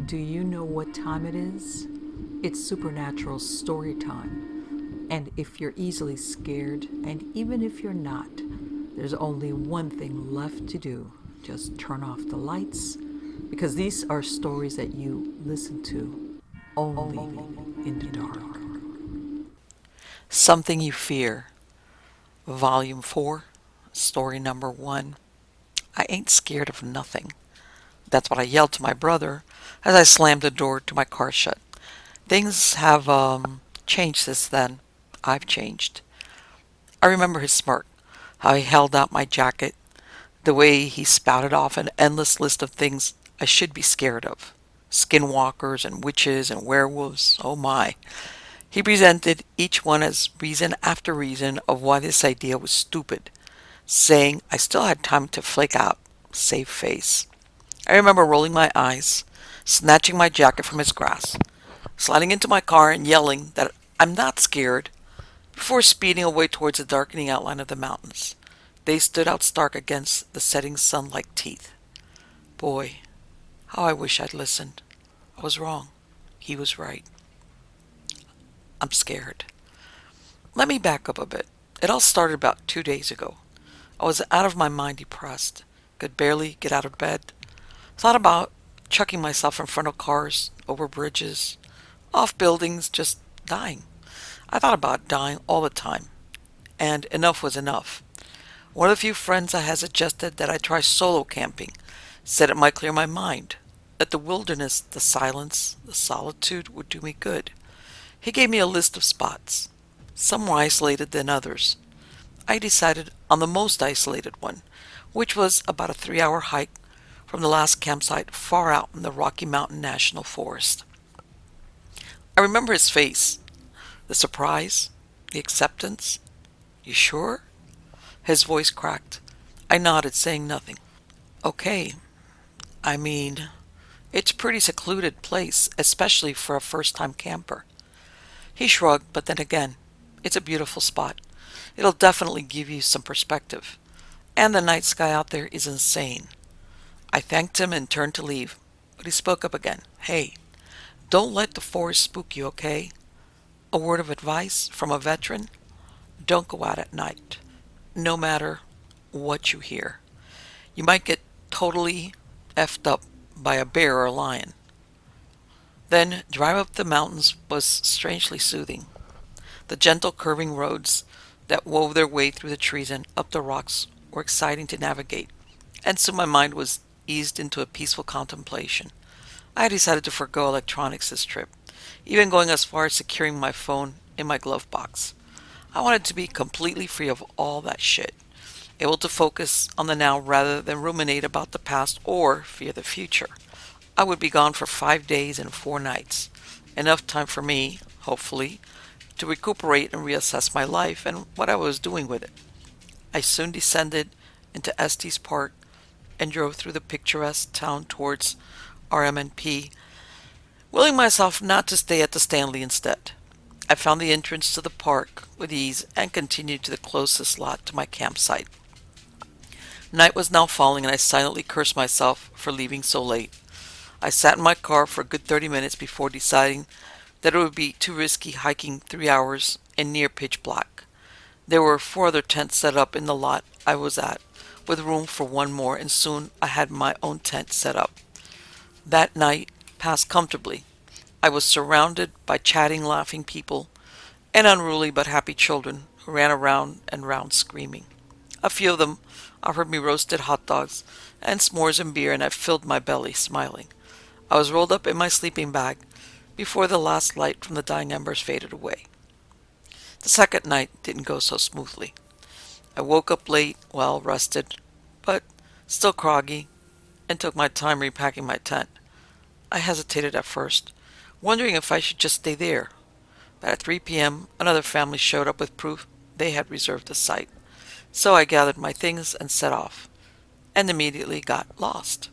Do you know what time it is? It's supernatural story time. And if you're easily scared, and even if you're not, there's only one thing left to do. Just turn off the lights, because these are stories that you listen to only in the dark. Something You Fear, Volume 4, Story Number 1. I ain't scared of nothing. That's what I yelled to my brother as I slammed the door to my car shut. Things have changed since then. I've changed. I remember his smirk, how he held out my jacket, the way he spouted off an endless list of things I should be scared of. Skinwalkers and witches and werewolves, oh my. He presented each one as reason after reason of why this idea was stupid, saying I still had time to flake out, save face. I remember rolling my eyes, snatching my jacket from his grasp, sliding into my car and yelling that I'm not scared, before speeding away towards the darkening outline of the mountains. They stood out stark against the setting sun like teeth. Boy, how I wish I'd listened. I was wrong. He was right. I'm scared. Let me back up a bit. It all started about 2 days ago. I was out of my mind, depressed, could barely get out of bed. Thought about chucking myself in front of cars, over bridges, off buildings, just dying. I thought about dying all the time, and enough was enough. One of the few friends I had suggested that I try solo camping, said it might clear my mind, that the wilderness, the silence, the solitude would do me good. He gave me a list of spots. Some more isolated than others. I decided on the most isolated one, which was about a 3-hour hike from the last campsite far out in the Rocky Mountain National Forest. I remember his face, the surprise, the acceptance. You sure? His voice cracked. I nodded, saying nothing. Okay. I mean, it's a pretty secluded place, especially for a first-time camper. He shrugged, but then again, it's a beautiful spot. It'll definitely give you some perspective. And the night sky out there is insane. I thanked him and turned to leave, but he spoke up again. Hey, don't let the forest spook you, okay? A word of advice from a veteran? Don't go out at night, no matter what you hear. You might get totally effed up by a bear or a lion. Then drive up the mountains was strangely soothing. The gentle curving roads that wove their way through the trees and up the rocks were exciting to navigate, and soon my mind was eased into a peaceful contemplation. I decided to forego electronics this trip, even going as far as securing my phone in my glove box. I wanted to be completely free of all that shit, able to focus on the now rather than ruminate about the past or fear the future. I would be gone for 5 days and 4 nights. Enough time for me, hopefully, to recuperate and reassess my life and what I was doing with it. I soon descended into Estes Park and drove through the picturesque town towards RMNP, willing myself not to stay at the Stanley instead. I found the entrance to the park with ease and continued to the closest lot to my campsite. Night was now falling and I silently cursed myself for leaving so late. I sat in my car for a good 30 minutes before deciding that it would be too risky hiking 3 hours in near pitch black. There were 4 other tents set up in the lot I was at, with room for one more, and soon I had my own tent set up. That night passed comfortably. I was surrounded by chatting, laughing people and unruly but happy children who ran around and round screaming. A few of them offered me roasted hot dogs and s'mores and beer, and I filled my belly, smiling. I was rolled up in my sleeping bag before the last light from the dying embers faded away. The second night didn't go so smoothly. I woke up late, well rested, but still groggy, and took my time repacking my tent. I hesitated at first, wondering if I should just stay there. But at 3 p.m., another family showed up with proof they had reserved a site. So I gathered my things and set off, and immediately got lost.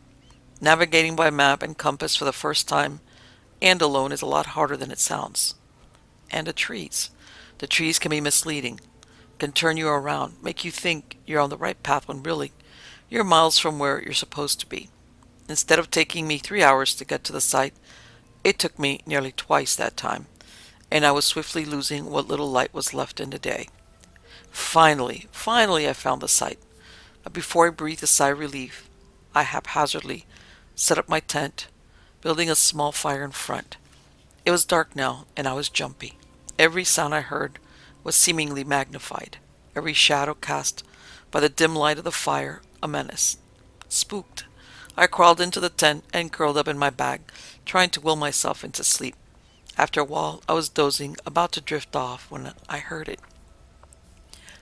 Navigating by map and compass for the first time and alone is a lot harder than it sounds. And the trees. The trees can be misleading, can turn you around, make you think you're on the right path when really you're miles from where you're supposed to be. Instead of taking me 3 hours to get to the site, it took me nearly twice that time, and I was swiftly losing what little light was left in the day. Finally, I found the site. But before I breathed a sigh of relief, I haphazardly set up my tent, building a small fire in front. It was dark now, and I was jumpy. Every sound I heard was seemingly magnified, every shadow cast by the dim light of the fire a menace. Spooked, I crawled into the tent and curled up in my bag, trying to will myself into sleep. After a while, I was dozing, about to drift off, when I heard it.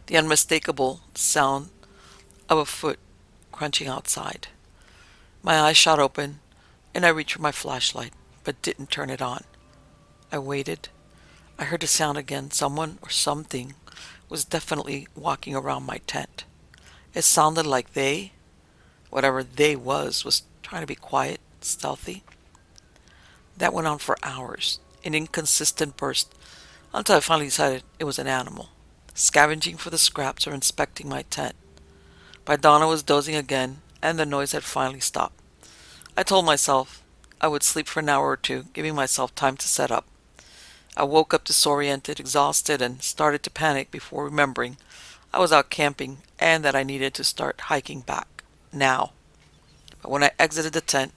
The unmistakable sound of a foot crunching outside. My eyes shot open, and I reached for my flashlight, but didn't turn it on. I waited. I heard the sound again. Someone or something was definitely walking around my tent. It sounded like whatever they was trying to be quiet, stealthy. That went on for hours, in inconsistent bursts, until I finally decided it was an animal, scavenging for the scraps or inspecting my tent. By dawn I was dozing again, and the noise had finally stopped. I told myself I would sleep for an hour or two, giving myself time to set up. I woke up disoriented, exhausted, and started to panic before remembering I was out camping and that I needed to start hiking back, now. But when I exited the tent,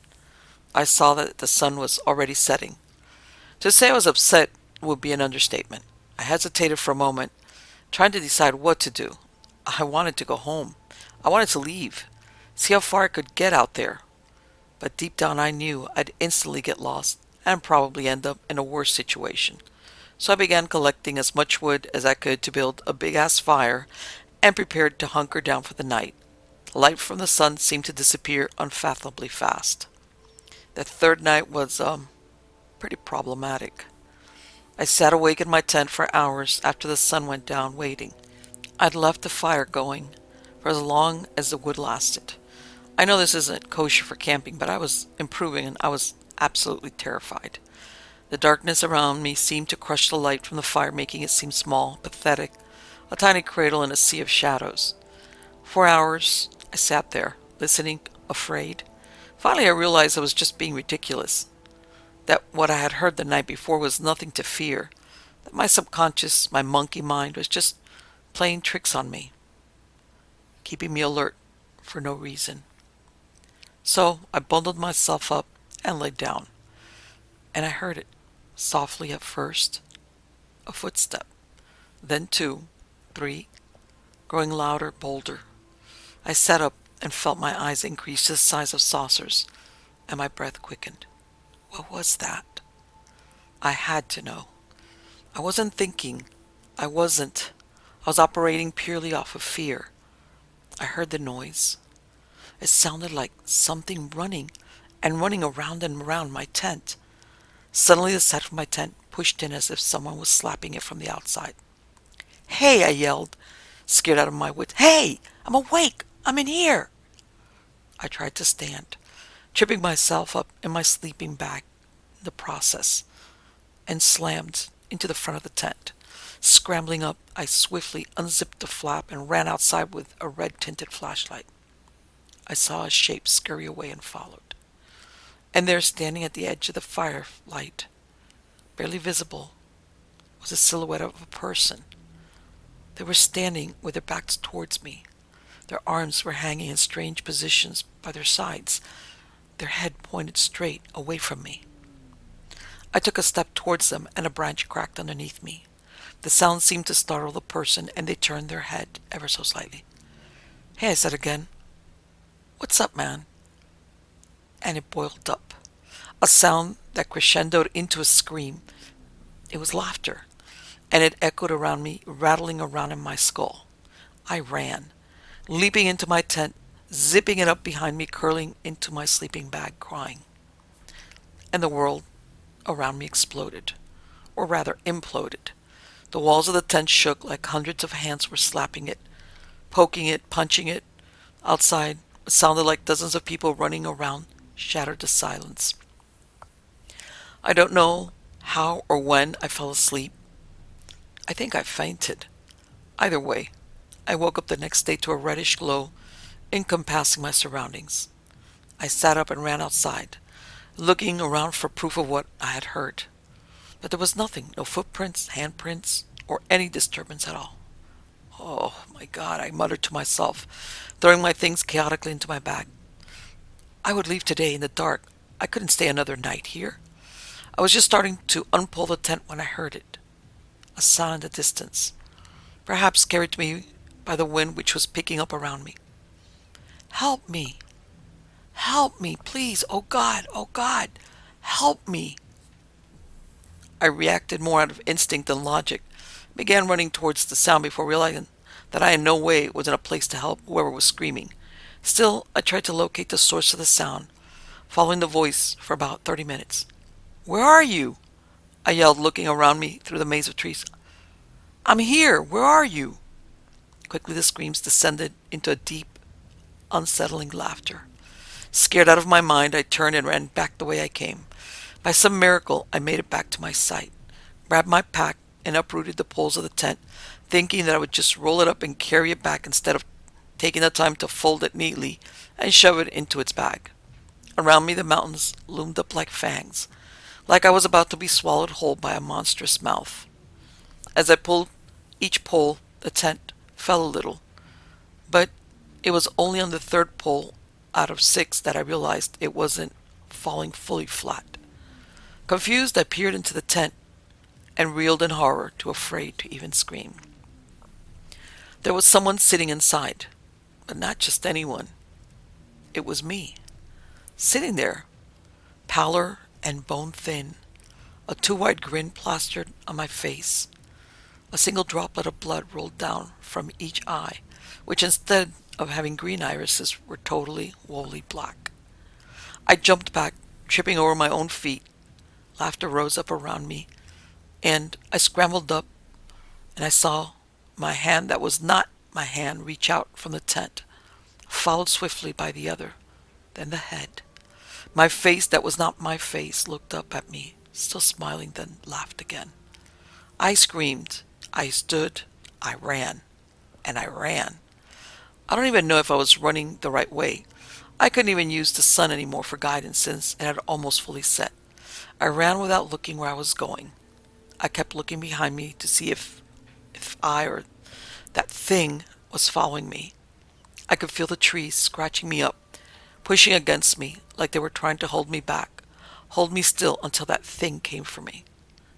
I saw that the sun was already setting. To say I was upset would be an understatement. I hesitated for a moment, trying to decide what to do. I wanted to go home. I wanted to leave, see how far I could get out there. But deep down I knew I'd instantly get lost and probably end up in a worse situation. So I began collecting as much wood as I could to build a big-ass fire and prepared to hunker down for the night. The light from the sun seemed to disappear unfathomably fast. The third night was, pretty problematic. I sat awake in my tent for hours after the sun went down, waiting. I'd left the fire going for as long as the wood lasted. I know this isn't kosher for camping, but I was improving and I was absolutely terrified. The darkness around me seemed to crush the light from the fire, making it seem small, pathetic, a tiny cradle in a sea of shadows. For hours, I sat there, listening, afraid. Finally, I realized I was just being ridiculous, that what I had heard the night before was nothing to fear, that my subconscious, my monkey mind, was just playing tricks on me, keeping me alert for no reason. So I bundled myself up and lay down, and I heard it, softly at first, a footstep, then two, three, growing louder, bolder. I sat up and felt my eyes increase to the size of saucers, and my breath quickened. What was that? I had to know. I wasn't thinking. I wasn't. I was operating purely off of fear. I heard the noise. It sounded like something running and running around and around my tent. Suddenly the side of my tent pushed in as if someone was slapping it from the outside. "Hey!" I yelled, scared out of my wits. "Hey! I'm awake! I'm in here!" I tried to stand, tripping myself up in my sleeping bag in the process, and slammed into the front of the tent. Scrambling up, I swiftly unzipped the flap and ran outside with a red-tinted flashlight. I saw a shape scurry away and followed. And there, standing at the edge of the firelight, barely visible, was a silhouette of a person. They were standing with their backs towards me. Their arms were hanging in strange positions by their sides, their head pointed straight away from me. I took a step towards them, and a branch cracked underneath me. The sound seemed to startle the person, and they turned their head ever so slightly. "Hey," I said again. "What's up, man?" And it boiled up. A sound that crescendoed into a scream. It was laughter, and it echoed around me, rattling around in my skull. I ran, leaping into my tent, zipping it up behind me, curling into my sleeping bag, crying. And the world around me exploded, or rather imploded. The walls of the tent shook like hundreds of hands were slapping it, poking it, punching it. Outside, it sounded like dozens of people running around shattered the silence. I don't know how or when I fell asleep. I think I fainted. Either way, I woke up the next day to a reddish glow encompassing my surroundings. I sat up and ran outside, looking around for proof of what I had heard. But there was nothing, no footprints, handprints, or any disturbance at all. Oh my God, I muttered to myself, throwing my things chaotically into my bag. I would leave today in the dark. I couldn't stay another night here. I was just starting to unpull the tent when I heard it. A sound in the distance, perhaps carried to me by the wind which was picking up around me. Help me! Help me, please! Oh God! Oh God! Help me! I reacted more out of instinct than logic, began running towards the sound before realizing that I in no way was in a place to help whoever was screaming. Still, I tried to locate the source of the sound, following the voice for about 30 minutes. Where are you? I yelled, looking around me through the maze of trees. I'm here! Where are you? Quickly the screams descended into a deep, unsettling laughter. Scared out of my mind, I turned and ran back the way I came. By some miracle, I made it back to my site, grabbed my pack, and uprooted the poles of the tent, thinking that I would just roll it up and carry it back instead of taking the time to fold it neatly and shove it into its bag. Around me, the mountains loomed up like fangs, like I was about to be swallowed whole by a monstrous mouth. As I pulled each pole, the tent fell a little, but it was only on the third pole out of 6 that I realized it wasn't falling fully flat. Confused, I peered into the tent and reeled in horror, too afraid to even scream. There was someone sitting inside, but not just anyone. It was me, sitting there, pallor and bone-thin, a too-wide grin plastered on my face. A single droplet of blood rolled down from each eye, which instead of having green irises were totally, woolly black. I jumped back, tripping over my own feet. Laughter rose up around me, and I scrambled up, and I saw my hand that was not my hand reach out from the tent, followed swiftly by the other, then the head. My face that was not my face looked up at me, still smiling, then laughed again. I screamed. I stood. I ran. And I ran. I don't even know if I was running the right way. I couldn't even use the sun anymore for guidance since it had almost fully set. I ran without looking where I was going. I kept looking behind me to see if I or that thing was following me. I could feel the trees scratching me up, pushing against me like they were trying to hold me back, hold me still until that thing came for me.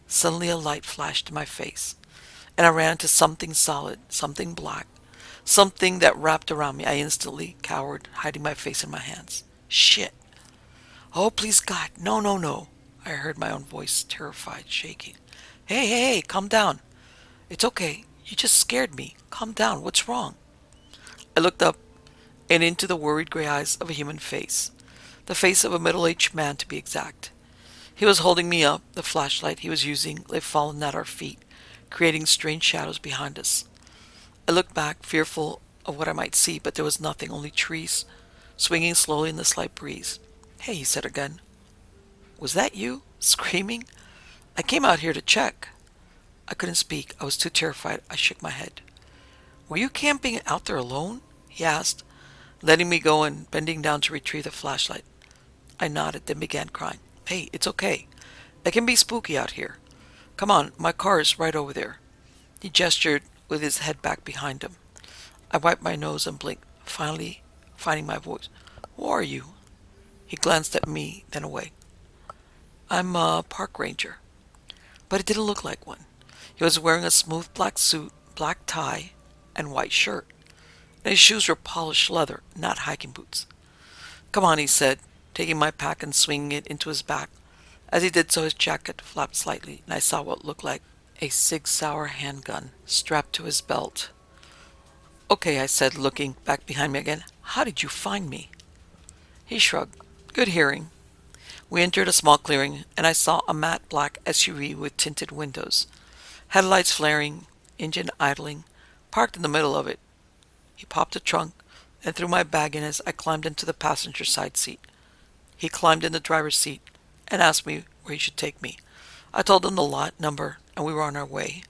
Suddenly a light flashed in my face, and I ran into something solid, something black, something that wrapped around me. I instantly cowered, hiding my face in my hands. Shit. Oh, please God, no, no, no. I heard my own voice, terrified, shaking. Hey, hey, hey, calm down. It's okay. You just scared me. Calm down. What's wrong? I looked up and into the worried gray eyes of a human face. The face of a middle-aged man, to be exact. He was holding me up. The flashlight he was using lay fallen at our feet, creating strange shadows behind us. I looked back, fearful of what I might see, but there was nothing, only trees, swinging slowly in the slight breeze. Hey, he said again. Was that you? Screaming? I came out here to check. I couldn't speak. I was too terrified. I shook my head. Were you camping out there alone? He asked, letting me go and bending down to retrieve the flashlight. I nodded, then began crying. Hey, it's okay. It can be spooky out here. Come on, my car is right over there. He gestured with his head back behind him. I wiped my nose and blinked, finally finding my voice. Who are you? He glanced at me, then away. I'm a park ranger. But it didn't look like one. He was wearing a smooth black suit, black tie, and white shirt. And his shoes were polished leather, not hiking boots. Come on, he said, taking my pack and swinging it into his back. As he did so, his jacket flapped slightly, and I saw what looked like a Sig Sauer handgun strapped to his belt. Okay, I said, looking back behind me again. How did you find me? He shrugged. Good hearing. We entered a small clearing, and I saw a matte black SUV with tinted windows, headlights flaring, engine idling, parked in the middle of it. He popped the trunk and threw my bag in as I climbed into the passenger side seat. He climbed in the driver's seat and asked me where he should take me. I told him the lot number, and we were on our way.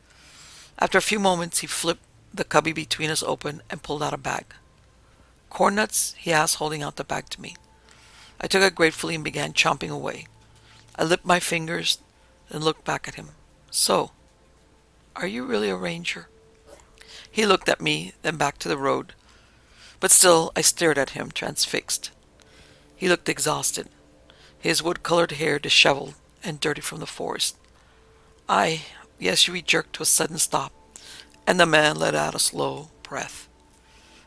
After a few moments, he flipped the cubby between us open and pulled out a bag. Corn nuts? He asked, holding out the bag to me. I took it gratefully and began chomping away. I licked my fingers and looked back at him. So, are you really a ranger? He looked at me, then back to the road. But still, I stared at him, transfixed. He looked exhausted, his wood-colored hair disheveled and dirty from the forest. Yes, we jerked to a sudden stop, and the man let out a slow breath.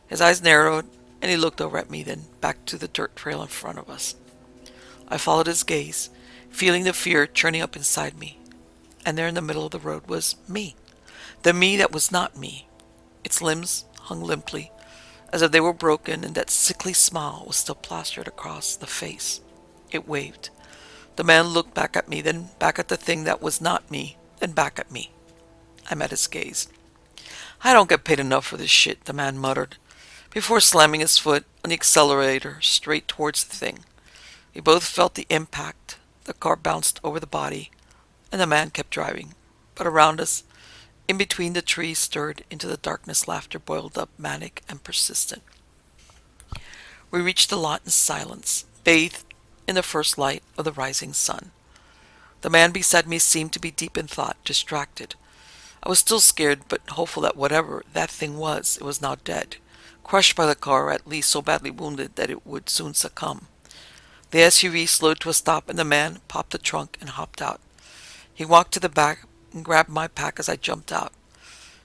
His eyes narrowed, and he looked over at me, then back to the dirt trail in front of us. I followed his gaze, feeling the fear churning up inside me. And there in the middle of the road was me. The me that was not me. Its limbs hung limply, as if they were broken, and that sickly smile was still plastered across the face. It waved. The man looked back at me, then back at the thing that was not me, then back at me. I met his gaze. I don't get paid enough for this shit, the man muttered, before slamming his foot on the accelerator straight towards the thing. We both felt the impact. The car bounced over the body, and the man kept driving. But around us, in between the trees stirred into the darkness, laughter boiled up, manic and persistent. We reached the lot in silence, bathed in the first light of the rising sun. The man beside me seemed to be deep in thought, distracted. I was still scared, but hopeful that whatever that thing was, it was now dead, crushed by the car, or at least so badly wounded that it would soon succumb. The SUV slowed to a stop, and the man popped the trunk and hopped out. He walked to the back and grabbed my pack as I jumped out.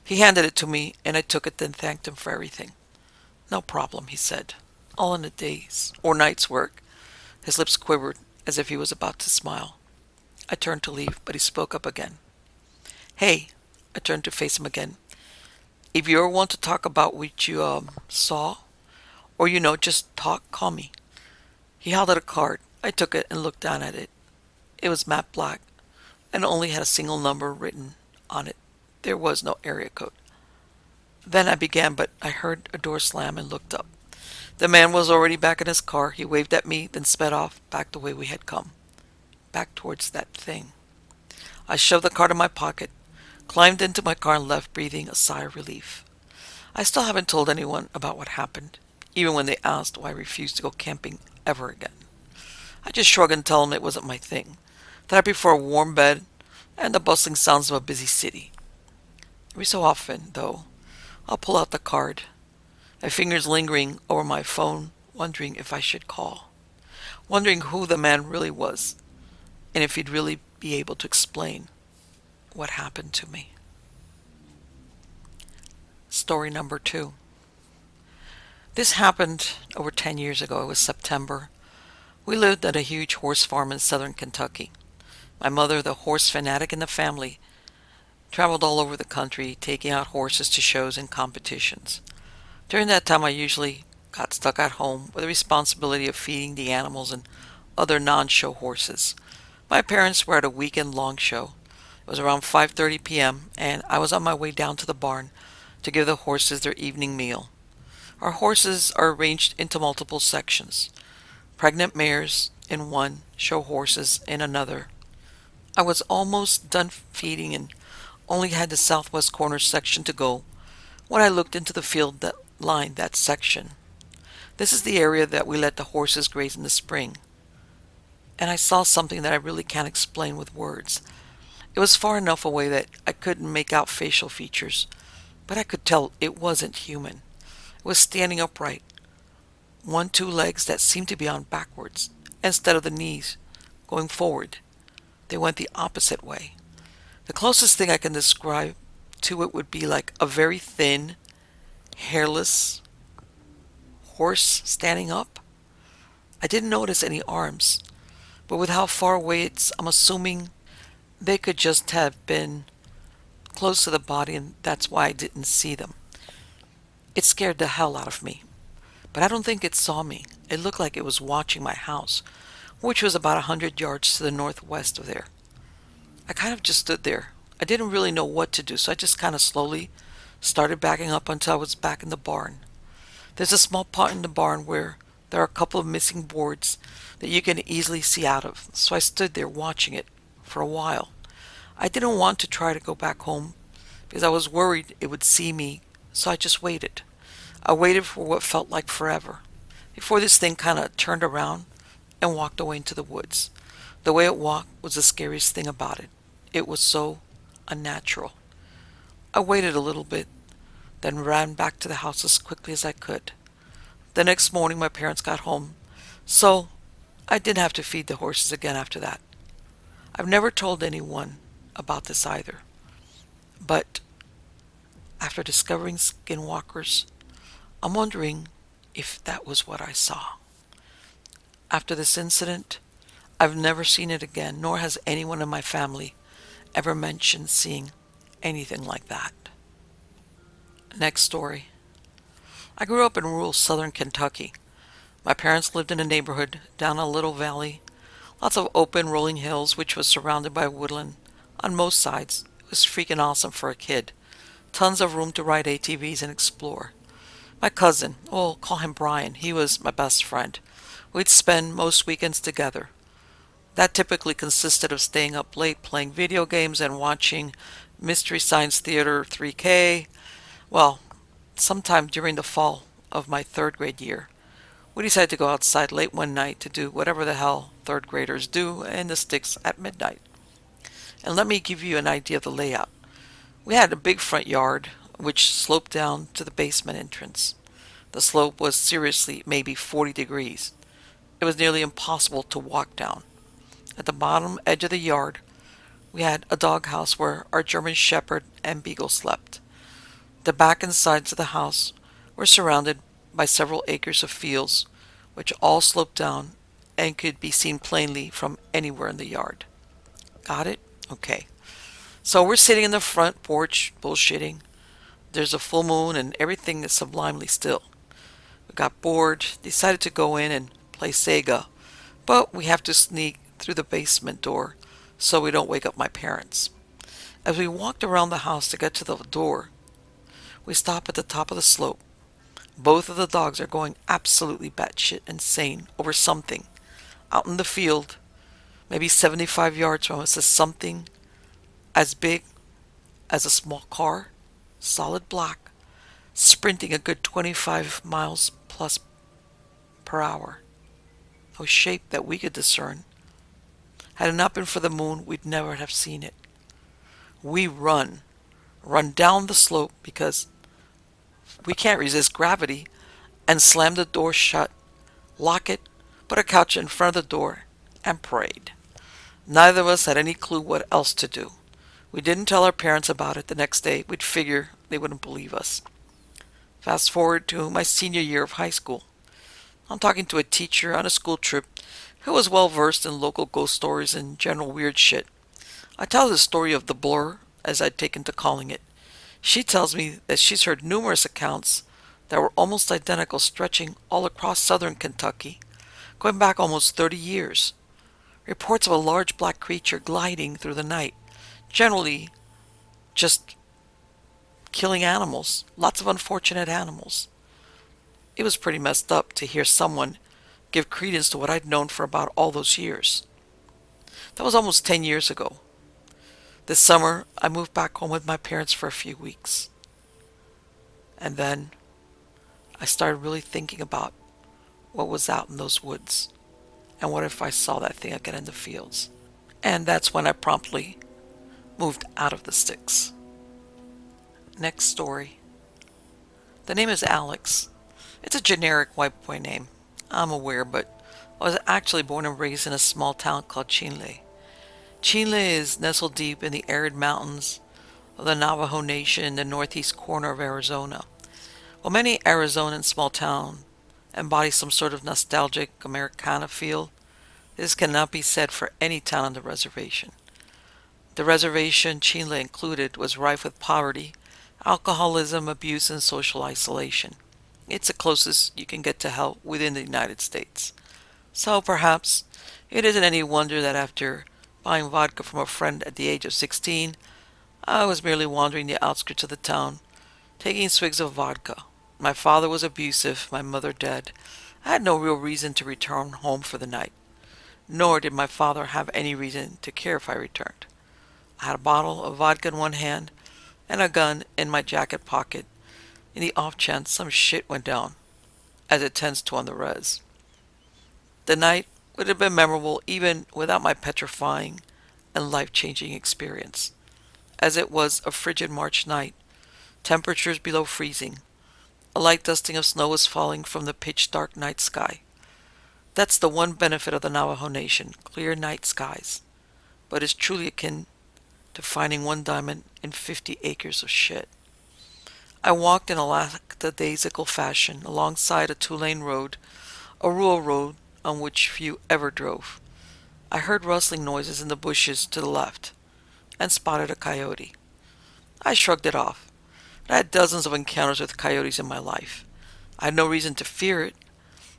He handed it to me, and I took it, then thanked him for everything. No problem, he said. All in a day's or night's work. His lips quivered as if he was about to smile. I turned to leave, but he spoke up again. Hey, I turned to face him again. If you ever want to talk about what you saw, or just talk, call me. He held out a card. I took it and looked down at it. It was matte black and only had a single number written on it. There was no area code. Then I began, but I heard a door slam and looked up. The man was already back in his car. He waved at me, then sped off, back the way we had come. Back towards that thing. I shoved the card in my pocket, climbed into my car and left, breathing a sigh of relief. I still haven't told anyone about what happened, even when they asked why I refused to go camping ever again. I just shrugged and tell them it wasn't my thing, that I prefer a warm bed and the bustling sounds of a busy city. Every so often, though, I'll pull out the card, my fingers lingering over my phone, wondering if I should call, wondering who the man really was, and if he'd really be able to explain what happened to me. Story number 2. This happened over 10 years ago. It was September. We lived at a huge horse farm in southern Kentucky. My mother, the horse fanatic in the family, traveled all over the country, taking out horses to shows and competitions. During that time, I usually got stuck at home with the responsibility of feeding the animals and other non-show horses. My parents were at a weekend-long show. It was around 5:30 p.m., and I was on my way down to the barn to give the horses their evening meal. Our horses are arranged into multiple sections. Pregnant mares in one, show horses in another. I was almost done feeding and only had the southwest corner section to go when I looked into the field that lined that section. This is the area that we let the horses graze in the spring. And I saw something that I really can't explain with words. It was far enough away that I couldn't make out facial features, but I could tell it wasn't human. It was standing upright, two legs that seemed to be on backwards, instead of the knees going forward. They went the opposite way. The closest thing I can describe to it would be like a very thin, hairless horse standing up. I didn't notice any arms, but with how far away I'm assuming they could just have been close to the body, and that's why I didn't see them. It scared the hell out of me, but I don't think it saw me. It looked like it was watching my house, which was about 100 yards to the northwest of there. I kind of just stood there. I didn't really know what to do, so I just kind of slowly started backing up until I was back in the barn. There's a small part in the barn where there are a couple of missing boards that you can easily see out of, so I stood there watching it for a while. I didn't want to try to go back home because I was worried it would see me, so I just waited. I waited for what felt like forever, before this thing kind of turned around and walked away into the woods. The way it walked was the scariest thing about it. It was so unnatural. I waited a little bit, then ran back to the house as quickly as I could. The next morning my parents got home, so I didn't have to feed the horses again after that. I've never told anyone about this either, but after discovering skinwalkers, I'm wondering if that was what I saw. After this incident, I've never seen it again, nor has anyone in my family ever mentioned seeing anything like that. Next story. I grew up in rural southern Kentucky. My parents lived in a neighborhood down a little valley, lots of open rolling hills, which was surrounded by woodland on most sides. It was freaking awesome for a kid. Tons of room to ride ATVs and explore. My cousin, we'll call him Brian, he was my best friend. We'd spend most weekends together. That typically consisted of staying up late playing video games and watching Mystery Science Theater 3K. Well, sometime during the fall of my third grade year, we decided to go outside late one night to do whatever the hell third graders do in the sticks at midnight. And let me give you an idea of the layout. We had a big front yard which sloped down to the basement entrance. The slope was seriously maybe 40 degrees. It was nearly impossible to walk down. At the bottom edge of the yard, we had a doghouse where our German Shepherd and Beagle slept. The back and sides of the house were surrounded by several acres of fields, which all sloped down and could be seen plainly from anywhere in the yard. Got it? Okay. So we're sitting in the front porch, bullshitting. There's a full moon and everything is sublimely still. We got bored, decided to go in and play Sega, but we have to sneak through the basement door so we don't wake up my parents. As we walked around the house to get to the door, we stop at the top of the slope. Both of the dogs are going absolutely batshit insane over something. Out in the field, maybe 75 yards from us, is something as big as a small car, solid black, sprinting a good 25 miles plus per hour. No shape that we could discern. Had it not been for the moon, we'd never have seen it. We run down the slope because we can't resist gravity, and slam the door shut, lock it, put a couch in front of the door, and prayed. Neither of us had any clue what else to do. We didn't tell our parents about it the next day. We'd figure they wouldn't believe us. Fast forward to my senior year of high school. I'm talking to a teacher on a school trip who was well versed in local ghost stories and general weird shit. I tell the story of the blur, as I'd taken to calling it. She tells me that she's heard numerous accounts that were almost identical, stretching all across southern Kentucky, going back almost 30 years. Reports of a large black creature gliding through the night, generally just killing animals, lots of unfortunate animals. It was pretty messed up to hear someone give credence to what I'd known for about all those years. That was almost 10 years ago. This summer, I moved back home with my parents for a few weeks. And then I started really thinking about what was out in those woods. And what if I saw that thing again in the fields? And that's when I promptly moved out of the sticks. Next story. The name is Alex. It's a generic white boy name, I'm aware, but I was actually born and raised in a small town called Chinle. Chinle is nestled deep in the arid mountains of the Navajo Nation in the northeast corner of Arizona. While many Arizonans small town embody some sort of nostalgic Americana feel, this cannot be said for any town on the reservation. The reservation, Chinle included, was rife with poverty, alcoholism, abuse, and social isolation. It's the closest you can get to hell within the United States. So perhaps it isn't any wonder that after buying vodka from a friend at the age of 16, I was merely wandering the outskirts of the town, taking swigs of vodka. My father was abusive, my mother dead. I had no real reason to return home for the night, nor did my father have any reason to care if I returned. I had a bottle of vodka in one hand and a gun in my jacket pocket, in the off chance some shit went down, as it tends to on the res. The night would have been memorable even without my petrifying and life-changing experience, as it was a frigid March night, temperatures below freezing. A light dusting of snow was falling from the pitch-dark night sky. That's the one benefit of the Navajo Nation, clear night skies. But it's truly akin to finding one diamond in 50 acres of shit. I walked in a lackadaisical fashion alongside a two-lane road, a rural road on which few ever drove. I heard rustling noises in the bushes to the left and spotted a coyote. I shrugged it off. I had dozens of encounters with coyotes in my life. I had no reason to fear it.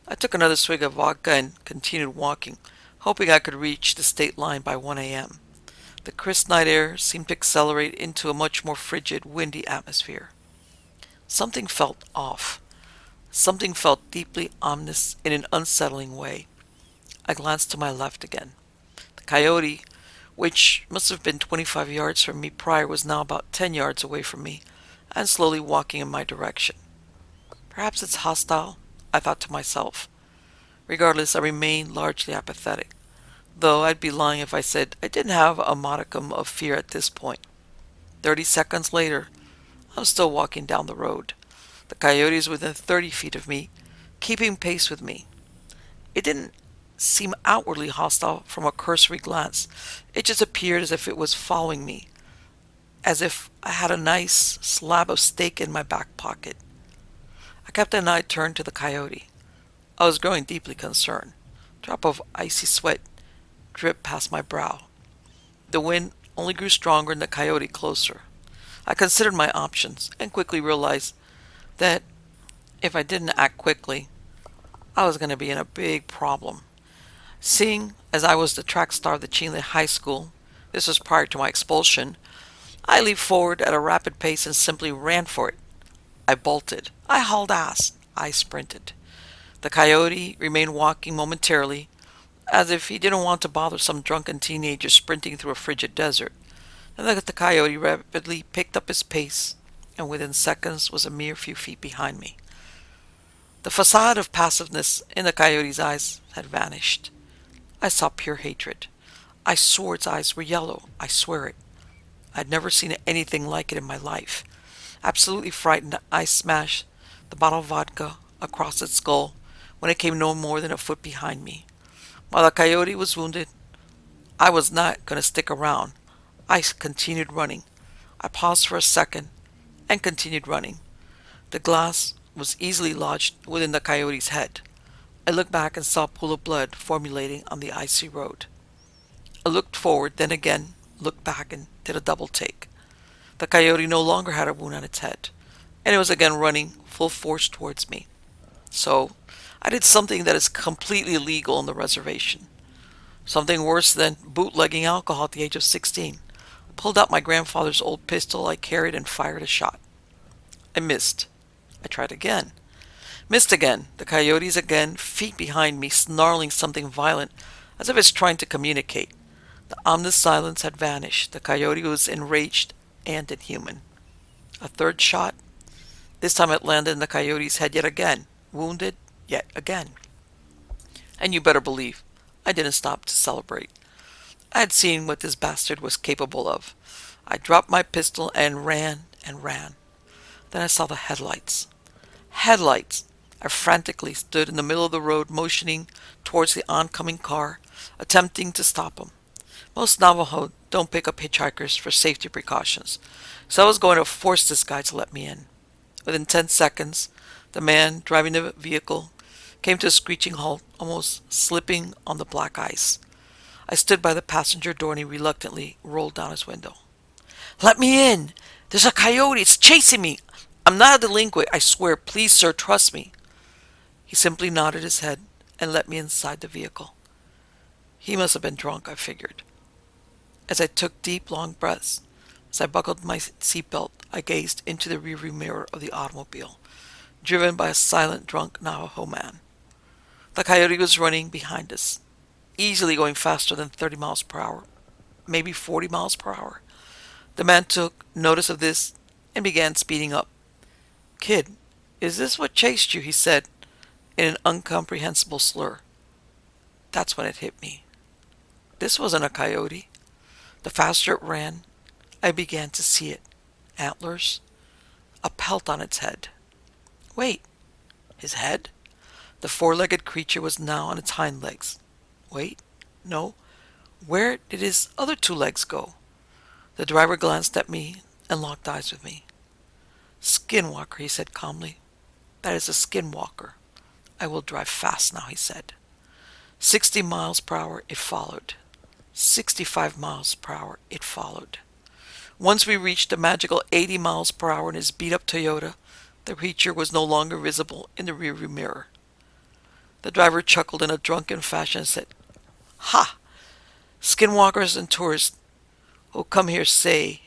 I took another swig of vodka and continued walking, hoping I could reach the state line by 1 a.m. The crisp night air seemed to accelerate into a much more frigid, windy atmosphere. Something felt off. Something felt deeply ominous in an unsettling way. I glanced to my left again. The coyote, which must have been 25 yards from me prior, was now about 10 yards away from me and slowly walking in my direction. Perhaps it's hostile, I thought to myself. Regardless, I remained largely apathetic, though I'd be lying if I said I didn't have a modicum of fear at this point. 30 seconds later, I was still walking down the road. The coyote was within 30 feet of me, keeping pace with me. It didn't seem outwardly hostile from a cursory glance. It just appeared as if it was following me, as if I had a nice slab of steak in my back pocket. I kept an eye turned to the coyote. I was growing deeply concerned. A drop of icy sweat dripped past my brow. The wind only grew stronger and the coyote closer. I considered my options and quickly realized that if I didn't act quickly, I was going to be in a big problem. Seeing as I was the track star of the Chinle High School, this was prior to my expulsion, I leaped forward at a rapid pace and simply ran for it. I bolted. I hauled ass. I sprinted. The coyote remained walking momentarily, as if he didn't want to bother some drunken teenager sprinting through a frigid desert. And the coyote rapidly picked up his pace, and within seconds was a mere few feet behind me. The facade of passiveness in the coyote's eyes had vanished. I saw pure hatred. I swore its eyes were yellow. I swear it. I'd never seen anything like it in my life. Absolutely frightened, I smashed the bottle of vodka across its skull when it came no more than a foot behind me. While the coyote was wounded, I was not going to stick around. I continued running. I paused for a second and continued running. The glass was easily lodged within the coyote's head. I looked back and saw a pool of blood formulating on the icy road. I looked forward, then again looked back and did a double take. The coyote no longer had a wound on its head, and it was again running full force towards me. So, I did something that is completely illegal on the reservation. Something worse than bootlegging alcohol at the age of 16. I pulled out my grandfather's old pistol I carried and fired a shot. I missed. I tried again. Missed again. The coyote's again, feet behind me, snarling something violent, as if it's trying to communicate. The ominous silence had vanished. The coyote was enraged and inhuman. A third shot. This time it landed in the coyote's head yet again, wounded yet again. And you better believe I didn't stop to celebrate. I had seen what this bastard was capable of. I dropped my pistol and ran and ran. Then I saw the headlights. Headlights! I frantically stood in the middle of the road, motioning towards the oncoming car, attempting to stop him. Most Navajo don't pick up hitchhikers for safety precautions, so I was going to force this guy to let me in. Within 10 seconds, the man driving the vehicle came to a screeching halt, almost slipping on the black ice. I stood by the passenger door and he reluctantly rolled down his window. "Let me in! There's a coyote! It's chasing me! I'm not a delinquent, I swear. Please, sir, trust me." He simply nodded his head and let me inside the vehicle. He must have been drunk, I figured. As I took deep, long breaths, as I buckled my seatbelt, I gazed into the rearview mirror of the automobile, driven by a silent, drunk Navajo man. The coyote was running behind us, easily going faster than 30 miles per hour, maybe 40 miles per hour. The man took notice of this and began speeding up. "Kid, is this what chased you?" he said in an incomprehensible slur. That's when it hit me. This wasn't a coyote. The faster it ran, I began to see it. Antlers, a pelt on its head. Wait, his head? The four-legged creature was now on its hind legs. Wait, no. Where did his other two legs go? The driver glanced at me and locked eyes with me. Skinwalker, he said calmly. That is a skinwalker. I will drive fast now, he said. 60 miles per hour it followed. 65 miles per hour it followed. Once we reached the magical 80 miles per hour in his beat-up Toyota, the creature was no longer visible in the rearview mirror. The driver chuckled in a drunken fashion and said, Ha! Skinwalkers and tourists who come here say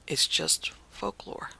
it's just folklore.